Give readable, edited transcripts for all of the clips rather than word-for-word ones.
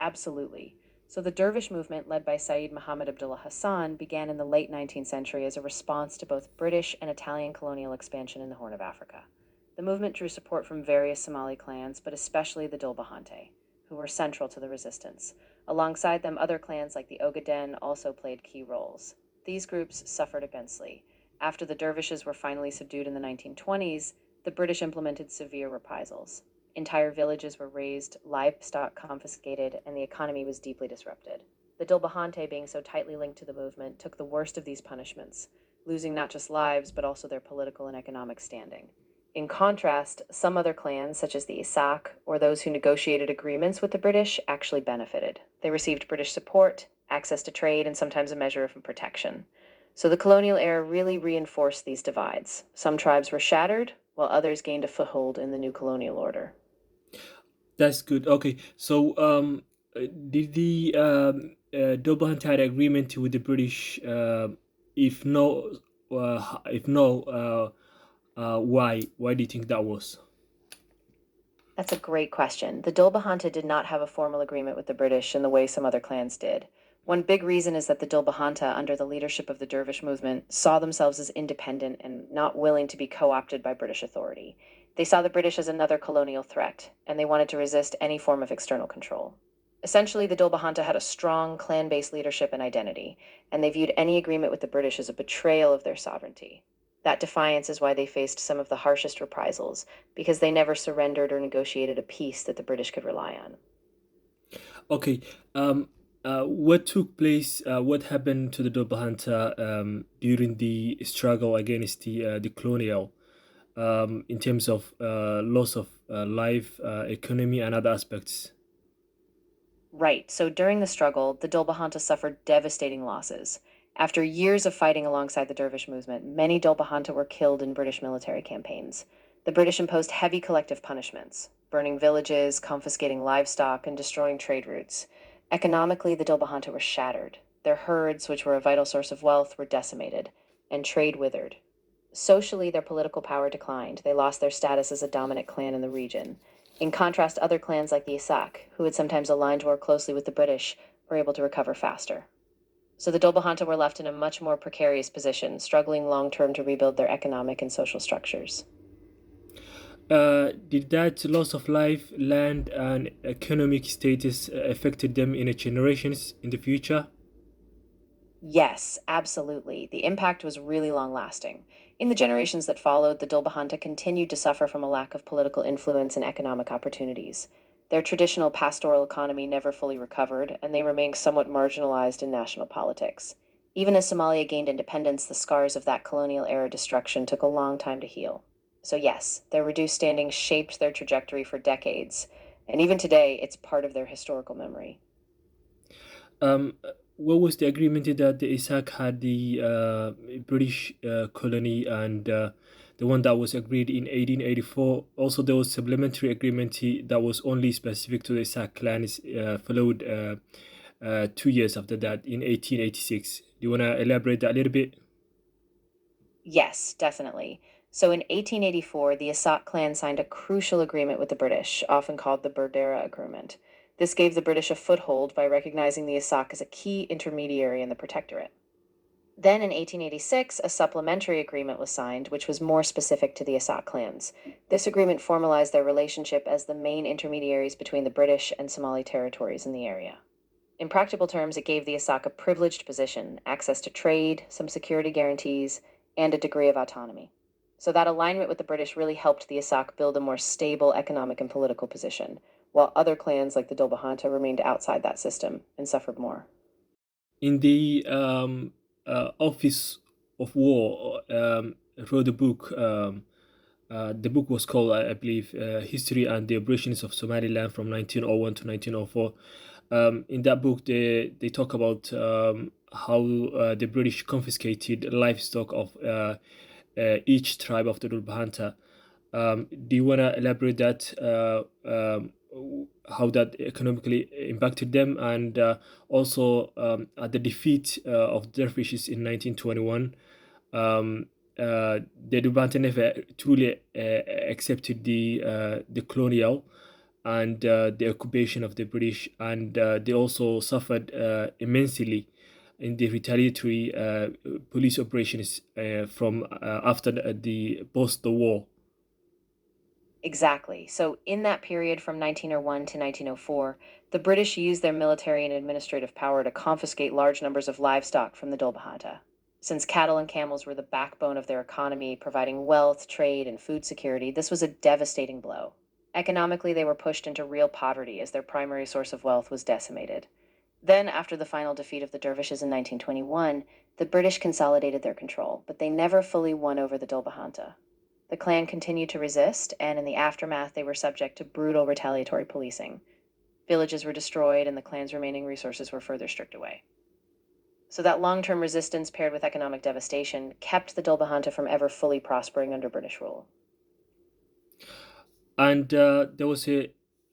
Absolutely. So the dervish movement, led by Sayyid Muhammad Abdullah Hassan, began in the late 19th century as a response to both British and Italian colonial expansion in the Horn of Africa. The movement drew support from various Somali clans, but especially the dhulbahante, who were central to the resistance. Alongside them, other clans like the Ogaden also played key roles. These groups suffered immensely. After the dervishes were finally subdued in the 1920s, the British implemented severe reprisals. Entire villages were razed, livestock confiscated, and the economy was deeply disrupted. The dhulbahante, being so tightly linked to the movement, took the worst of these punishments, losing not just lives, but also their political and economic standing. In contrast, some other clans, such as the Isak, or those who negotiated agreements with the British, actually benefited. They received British support, access to trade, and sometimes a measure of protection. So the colonial era really reinforced these divides. Some tribes were shattered, while others gained a foothold in the new colonial order. That's good. Okay, so did the double had agreement with the British? If no, if no, why? Why do you think that was? That's a great question. The Dhulbahante did not have a formal agreement with the British in the way some other clans did. One big reason is that the Dhulbahante, under the leadership of the Dervish movement, saw themselves as independent and not willing to be co opted by British authority. They saw the British as another colonial threat, and they wanted to resist any form of external control. Essentially, the Dhulbahante had a strong clan based leadership and identity, and they viewed any agreement with the British as a betrayal of their sovereignty. That defiance is why they faced some of the harshest reprisals, because they never surrendered or negotiated a peace that the British could rely on. Okay, what took place? What happened to the double hunter during the struggle against the colonial? In terms of loss of life, economy, and other aspects. Right, so during the struggle, the Dhulbahante suffered devastating losses. After years of fighting alongside the Dervish movement, many Dhulbahante were killed in British military campaigns. The British imposed heavy collective punishments, burning villages, confiscating livestock, and destroying trade routes. Economically, the Dhulbahante were shattered. Their herds, which were a vital source of wealth, were decimated, and trade withered. Socially, their political power declined. They lost their status as a dominant clan in the region. In contrast, other clans like the Isak, who had sometimes aligned more closely with the British, were able to recover faster. So the Dolbahante were left in a much more precarious position, struggling long term to rebuild their economic and social structures. Did that loss of life, land, and economic status affected them in a generations in the future? Yes, absolutely. The impact was really long lasting. In the generations that followed, the Dolbahante continued to suffer from a lack of political influence and economic opportunities. Their traditional pastoral economy never fully recovered, and they remained somewhat marginalized in national politics. Even as Somalia gained independence, the scars of that colonial era destruction took a long time to heal. So, yes, their reduced standing shaped their trajectory for decades, and even today, it's part of their historical memory. Um, what was the agreement that the Isaac had the British colony and the one that was agreed in 1884? Also, there was supplementary agreement that was only specific to the Isaac clans, followed 2 years after that in 1886. Do you want to elaborate that a little bit? Yes, definitely. So in 1884, the Asat clan signed a crucial agreement with the British, often called the Berdera Agreement. This gave the British a foothold by recognizing the Asak as a key intermediary in the protectorate. Then in 1886, a supplementary agreement was signed, which was more specific to the Asak clans. This agreement formalized their relationship as the main intermediaries between the British and Somali territories in the area. In practical terms, it gave the Asak a privileged position, access to trade, some security guarantees, and a degree of autonomy. So that alignment with the British really helped the Asak build a more stable economic and political position, while other clans like the Dolbahante remained outside that system and suffered more. In the Office of War, wrote a book. The book was called, I believe, History and the Operations of Somaliland from 1901 to 1904. In that book, they talk about how the British confiscated livestock of each tribe of the Dhulbahante. Do you want to elaborate that? How that economically impacted them, and also at the defeat of dervishes in 1921, the Dhulbahante never truly accepted the colonial, and the occupation of the British, and they also suffered immensely in the retaliatory police operations from after the post the war. Exactly. So, in that period from 1901 to 1904, the British used their military and administrative power to confiscate large numbers of livestock from the dhulbahante. Since cattle and camels were the backbone of their economy, providing wealth, trade, and food security, this was a devastating blow. Economically, they were pushed into real poverty as their primary source of wealth was decimated. Then, after the final defeat of the dervishes in 1921, the British consolidated their control, but they never fully won over the dhulbahante. The clan continued to resist, and in the aftermath, they were subject to brutal retaliatory policing. Villages were destroyed, and the clan's remaining resources were further stripped away. So, that long term resistance paired with economic devastation kept the dhulbahante from ever fully prospering under British rule. And there was a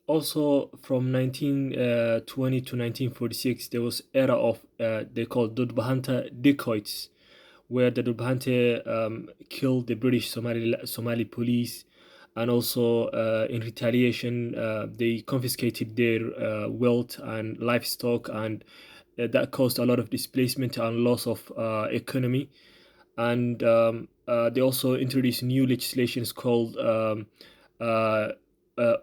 also from 1920 to 1946 there was era of they called dhulbahante dacoits, where the dhulbahante killed the British Somali police, and also in retaliation they confiscated their wealth and livestock, and that caused a lot of displacement and loss of economy. And they also introduced new legislations called uh,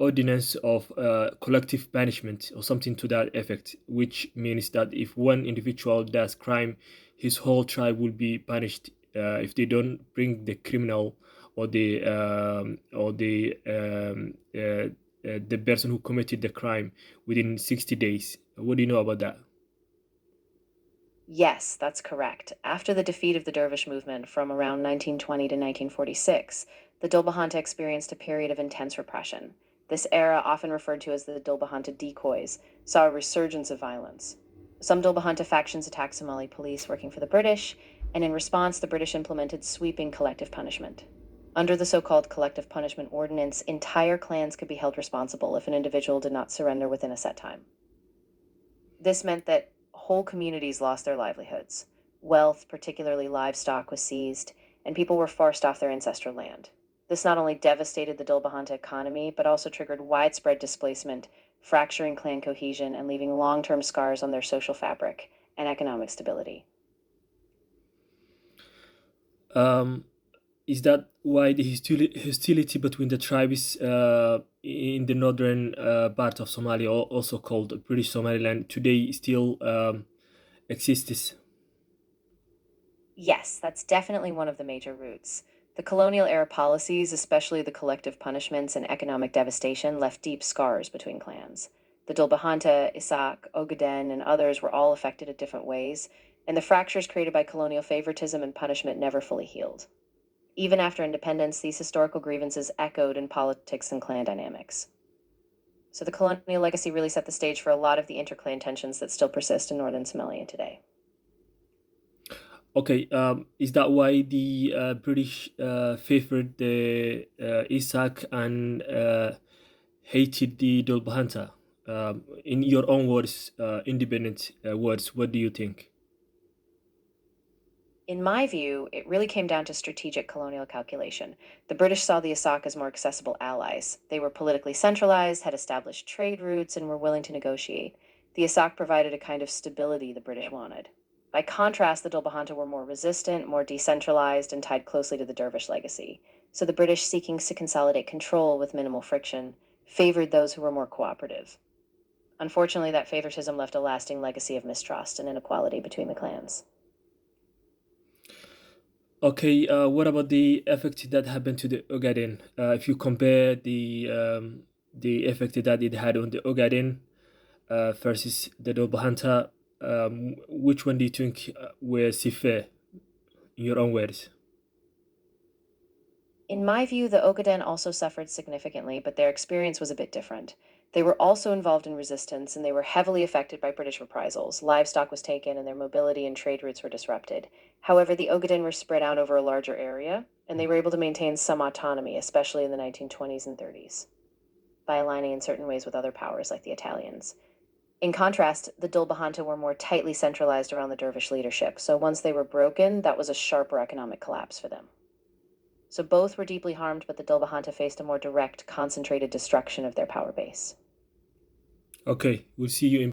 ordinance of collective punishment or something to that effect, which means that if one individual does crime, his whole tribe will be punished if they don't bring the criminal or the person who committed the crime within 60 days. What do you know about that? Yes, that's correct. After the defeat of the dervish movement from around 1920 to 1946, the dhulbahante experienced a period of intense repression. This era, often referred to as the dhulbahante decoys, saw a resurgence of violence. Some dhulbahante factions attacked Somali police working for the British, and in response, the British implemented sweeping collective punishment. Under the so called Collective Punishment Ordinance, entire clans could be held responsible if an individual did not surrender within a set time. This meant that whole communities lost their livelihoods. Wealth, particularly livestock, was seized, and people were forced off their ancestral land. This not only devastated the dhulbahante economy, but also triggered widespread displacement, fracturing clan cohesion and leaving long term scars on their social fabric and economic stability. Um, is that why the hostility between the tribes in the northern part of Somalia, also called British Somaliland, today still exists? Yes, that's definitely one of the major roots. The colonial era policies, especially the collective punishments and economic devastation, left deep scars between clans. The Dhulbahante, Isak, Ogaden, and others were all affected in different ways, and the fractures created by colonial favoritism and punishment never fully healed. Even after independence, these historical grievances echoed in politics and clan dynamics. So the colonial legacy really set the stage for a lot of the interclan tensions that still persist in northern Somalia today. Okay, is that why the British favored the Isaac and hated the Dolbahanta? In your own words, independent words, what do you think? In my view, it really came down to strategic colonial calculation. The British saw the Asak as more accessible allies. They were politically centralized, had established trade routes, and were willing to negotiate. The Asak provided a kind of stability the British wanted. By contrast, the Dhulbahante were more resistant, more decentralized, and tied closely to the Dervish legacy. So the British, seeking to consolidate control with minimal friction, favored those who were more cooperative. Unfortunately, that favoritism left a lasting legacy of mistrust and inequality between the clans. Okay, what about the effect that happened to the Ogaden? If you compare the effect that it had on the Ogaden versus the Dolbahanta, which one do you think were safer in your own words? In my view, the Ogaden also suffered significantly, but their experience was a bit different. They were also involved in resistance, and they were heavily affected by British reprisals. Livestock was taken, and their mobility and trade routes were disrupted. However, the Ogaden were spread out over a larger area, and they were able to maintain some autonomy, especially in the 1920s and 30s, by aligning in certain ways with other powers like the Italians. In contrast, the Dhulbahante were more tightly centralized around the dervish leadership, so once they were broken, that was a sharper economic collapse for them. So both were deeply harmed, but the Dhulbahante faced a more direct, concentrated destruction of their power base. Okay, we'll see you in